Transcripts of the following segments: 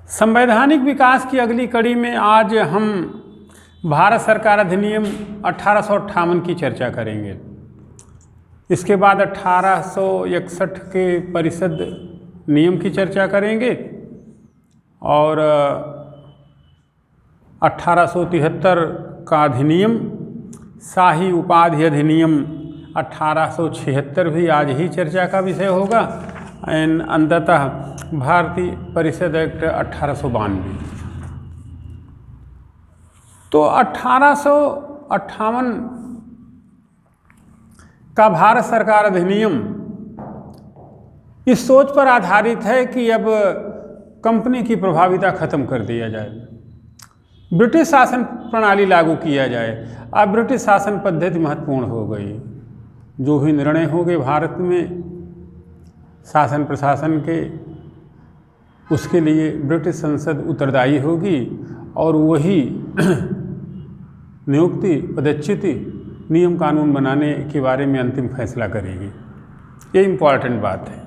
संवैधानिक विकास की अगली कड़ी में आज हम भारत सरकार अधिनियम 1858 की चर्चा करेंगे। इसके बाद 1861 के परिषद नियम की चर्चा करेंगे और 1873 का अधिनियम, शाही उपाधि अधिनियम 1876 भी आज ही चर्चा का विषय होगा एंड अंततः भारतीय परिषद एक्ट 1892। तो 1858 का भारत सरकार अधिनियम इस सोच पर आधारित है कि अब कंपनी की प्रभाविता खत्म कर दिया जाए, ब्रिटिश शासन प्रणाली लागू किया जाए। अब ब्रिटिश शासन पद्धति महत्वपूर्ण हो गई। जो भी निर्णय होंगे भारत में शासन प्रशासन के, उसके लिए ब्रिटिश संसद उत्तरदायी होगी और वही नियुक्ति, पदच्युति, नियम कानून बनाने के बारे में अंतिम फैसला करेगी। ये इम्पॉर्टेंट बात है।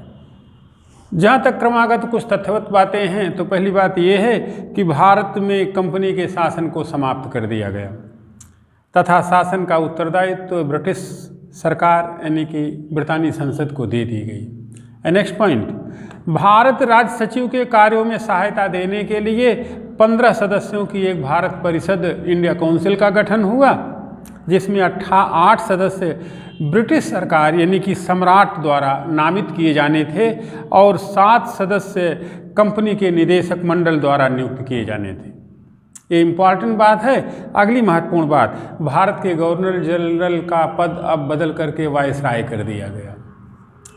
जहाँ तक क्रमागत कुछ तथ्यवत बातें हैं तो पहली बात यह है कि भारत में कंपनी के शासन को समाप्त कर दिया गया तथा शासन का उत्तरदायित्व तो ब्रिटिश सरकार यानी कि ब्रितानी संसद को दे दी गई। नेक्स्ट पॉइंट, भारत राज्य सचिव के कार्यों में सहायता देने के लिए 15 सदस्यों की एक भारत परिषद इंडिया काउंसिल का गठन हुआ, जिसमें 8 सदस्य ब्रिटिश सरकार यानी कि सम्राट द्वारा नामित किए जाने थे और 7 सदस्य कंपनी के निदेशक मंडल द्वारा नियुक्त किए जाने थे। ये इम्पॉर्टेंट बात है। अगली महत्वपूर्ण बात, भारत के गवर्नर जनरल का पद अब बदल करके वायसराय कर दिया गया।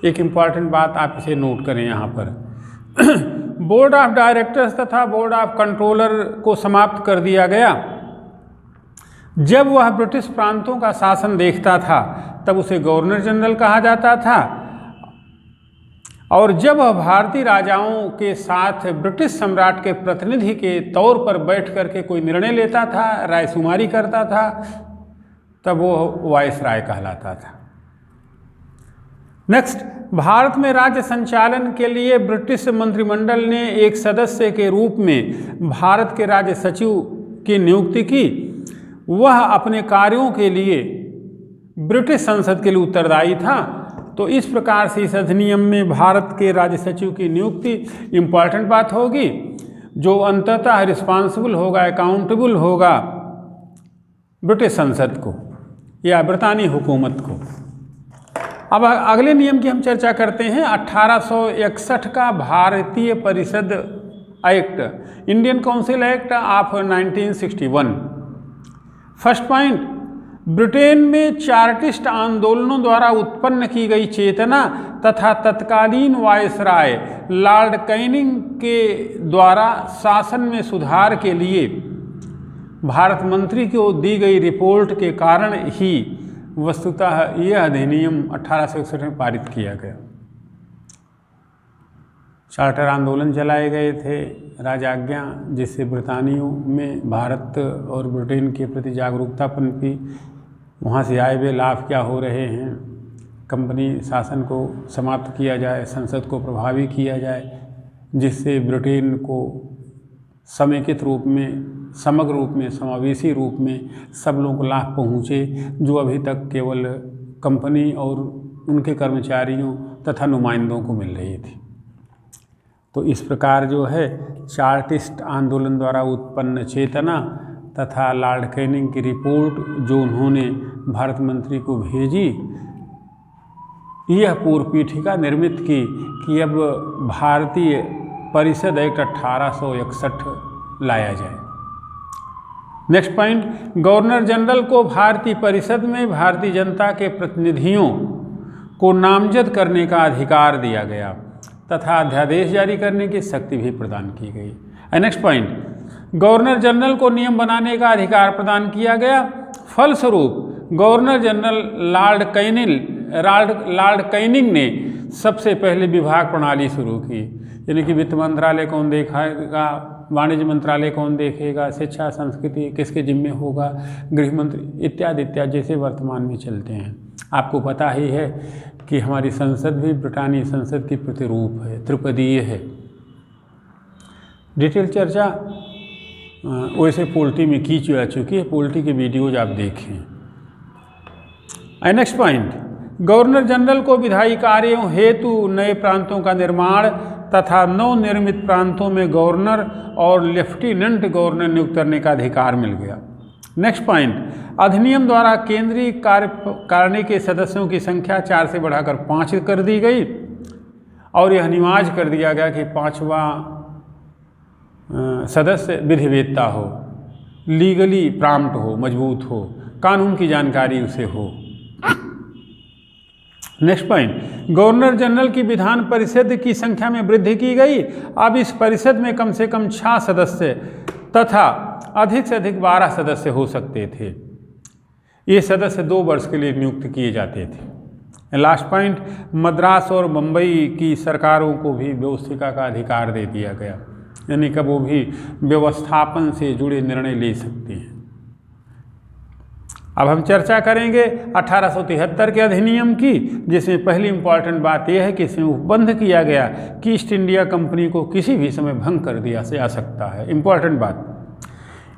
एक इम्पॉर्टेंट बात आप इसे नोट करें यहाँ पर। बोर्ड ऑफ डायरेक्टर्स तथा बोर्ड ऑफ कंट्रोलर को समाप्त कर दिया गया। जब वह ब्रिटिश प्रांतों का शासन देखता था तब उसे गवर्नर जनरल कहा जाता था और जब वह भारतीय राजाओं के साथ ब्रिटिश सम्राट के प्रतिनिधि के तौर पर बैठ करके कोई निर्णय लेता था, रायशुमारी करता था, तब वो वायसराय कहलाता था। नेक्स्ट, भारत में राज्य संचालन के लिए ब्रिटिश मंत्रिमंडल ने एक सदस्य के रूप में भारत के राज्य सचिव की नियुक्ति की। वह अपने कार्यों के लिए ब्रिटिश संसद के लिए उत्तरदायी था। तो इस प्रकार से इस अधिनियम में भारत के राज्य सचिव की नियुक्ति इम्पॉर्टेंट बात होगी, जो अंततः रिस्पॉन्सिबल होगा, अकाउंटेबल होगा ब्रिटिश संसद को या ब्रितानी हुकूमत को। अब अगले नियम की हम चर्चा करते हैं। 1861 का भारतीय परिषद act, Indian council act of 1961। First point, Britain में चार्टिस्ट आंदोलनों द्वारा उत्पन्न की गई चेतना तथा तत्कालीन वायसराय लॉर्ड कैनिंग के द्वारा शासन में सुधार के लिए भारत मंत्री को दी गई रिपोर्ट के कारण ही वस्तुतः यह अधिनियम 1861 में पारित किया गया। चार्टर आंदोलन चलाए गए थे, राजाज्ञा, जिससे ब्रितानियों में भारत और ब्रिटेन के प्रति जागरूकता पनपी। वहाँ से आए हुए लाभ क्या हो रहे हैं, कंपनी शासन को समाप्त किया जाए, संसद को प्रभावी किया जाए, जिससे ब्रिटेन को समेकित रूप में, समग्र रूप में, समावेशी रूप में सब लोगों को लाभ पहुँचे, जो अभी तक केवल कंपनी और उनके कर्मचारियों तथा नुमाइंदों को मिल रही थी। तो इस प्रकार जो है चार्टिस्ट आंदोलन द्वारा उत्पन्न चेतना तथा लॉर्ड कैनिंग की रिपोर्ट जो उन्होंने भारत मंत्री को भेजी, यह पूर्व पीठिका निर्मित की कि अब भारतीय परिषद एक्ट 1861 लाया जाए। नेक्स्ट पॉइंट, गवर्नर जनरल को भारतीय परिषद में भारतीय जनता के प्रतिनिधियों को नामजद करने का अधिकार दिया गया तथा अध्यादेश जारी करने की शक्ति भी प्रदान की गई। नेक्स्ट पॉइंट, गवर्नर जनरल को नियम बनाने का अधिकार प्रदान किया गया। फलस्वरूप गवर्नर जनरल लॉर्ड कैनिंग ने सबसे पहले विभाग प्रणाली शुरू की, यानी कि वित्त मंत्रालय कौन देखेगा, वाणिज्य मंत्रालय कौन देखेगा, शिक्षा संस्कृति किसके जिम्मे होगा, गृह मंत्री इत्यादि इत्यादि जैसे वर्तमान में चलते हैं। आपको पता ही है कि हमारी संसद भी ब्रिटानी संसद की प्रतिरूप है, त्रिपदीय है। डिटेल चर्चा वैसे पोल्ट्री में की जा चुकी है, पोल्ट्री के वीडियोज आप देखें। नेक्स्ट पॉइंट, गवर्नर जनरल को विधायी कार्यों हेतु नए प्रांतों का निर्माण तथा नवनिर्मित प्रांतों में गवर्नर और लेफ्टिनेंट गवर्नर नियुक्त करने का अधिकार मिल गया। नेक्स्ट पॉइंट, अधिनियम द्वारा केंद्रीय कार्यकारिणी के सदस्यों की संख्या 4 से बढ़ाकर 5 कर दी गई और यह अनिवार्य कर दिया गया कि 5वां सदस्य विधिवेत्ता हो, लीगली प्राम्प्ट हो, मजबूत हो, कानून की जानकारी उसे हो। नेक्स्ट पॉइंट, गवर्नर जनरल की विधान परिषद की संख्या में वृद्धि की गई। अब इस परिषद में कम से कम 6 सदस्य तथा अधिक से अधिक 12 सदस्य हो सकते थे। ये सदस्य 2 वर्ष के लिए नियुक्त किए जाते थे। लास्ट पॉइंट, मद्रास और मुंबई की सरकारों को भी व्यवस्थिका का अधिकार दे दिया गया, यानी कि वो भी व्यवस्थापन से जुड़े निर्णय ले सकते हैं। अब हम चर्चा करेंगे 1873 के अधिनियम की, जिसमें पहली इंपॉर्टेंट बात यह है कि इसमें उपबंध किया गया कि ईस्ट इंडिया कंपनी को किसी भी समय भंग कर दिया जा सकता है। इंपॉर्टेंट बात,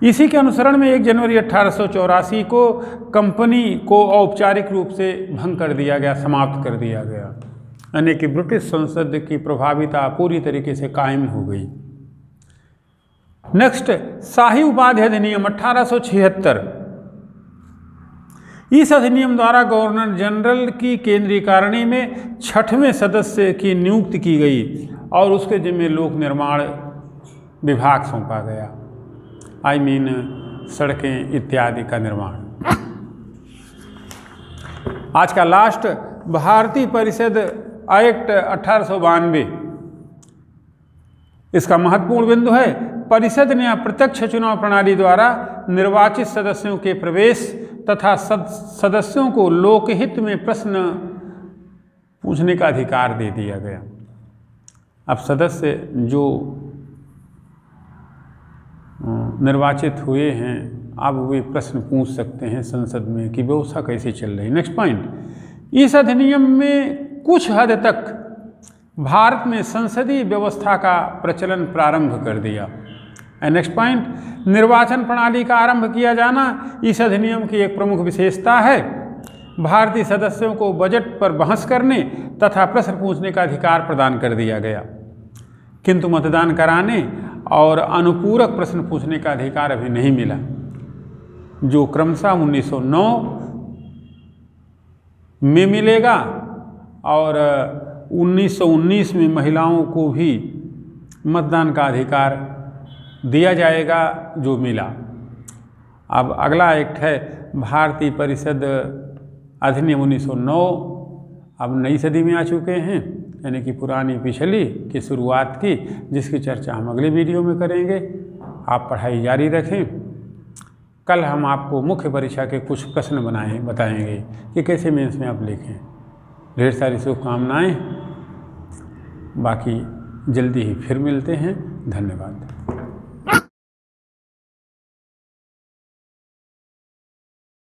इसी के अनुसरण में 1 जनवरी 1884 को कंपनी को औपचारिक रूप से भंग कर दिया गया, समाप्त कर दिया गया, यानी कि ब्रिटिश संसद की प्रभाविता पूरी तरीके से कायम हो गई। नेक्स्ट, शाही उपाधि अधिनियम 1876। इस अधिनियम द्वारा गवर्नर जनरल की केंद्रीय कार्यकारिणी में 6वें सदस्य की नियुक्ति की गई और उसके जिम्मे लोक निर्माण विभाग सौंपा गया, सड़कें इत्यादि का निर्माण। आज का लास्ट, भारतीय परिषद एक्ट 1892। इसका महत्वपूर्ण बिंदु है, परिषद ने अप्रत्यक्ष चुनाव प्रणाली द्वारा निर्वाचित सदस्यों के प्रवेश तथा सदस्यों को लोकहित में प्रश्न पूछने का अधिकार दे दिया गया। अब सदस्य जो निर्वाचित हुए हैं, अब वे प्रश्न पूछ सकते हैं संसद में कि व्यवस्था कैसे चल रही। नेक्स्ट पॉइंट, इस अधिनियम में कुछ हद तक भारत में संसदीय व्यवस्था का प्रचलन प्रारंभ कर दिया। नेक्स्ट पॉइंट, निर्वाचन प्रणाली का आरंभ किया जाना इस अधिनियम की एक प्रमुख विशेषता है। भारतीय सदस्यों को बजट पर बहस करने तथा प्रश्न पूछने का अधिकार प्रदान कर दिया गया, किंतु मतदान कराने और अनुपूरक प्रश्न पूछने का अधिकार अभी नहीं मिला, जो क्रमशः 1909 में मिलेगा और 1919 में महिलाओं को भी मतदान का अधिकार दिया जाएगा, जो मिला। अब अगला एक्ट है भारतीय परिषद अधिनियम 1909। अब नई सदी में आ चुके हैं, यानी कि पुरानी पिछली की शुरुआत की, जिसकी चर्चा हम अगले वीडियो में करेंगे। आप पढ़ाई जारी रखें। कल हम आपको मुख्य परीक्षा के कुछ प्रश्न बताएंगे कि कैसे मेंस में आप लिखें। ढेर सारी शुभकामनाएँ। बाकी जल्दी ही फिर मिलते हैं। धन्यवाद।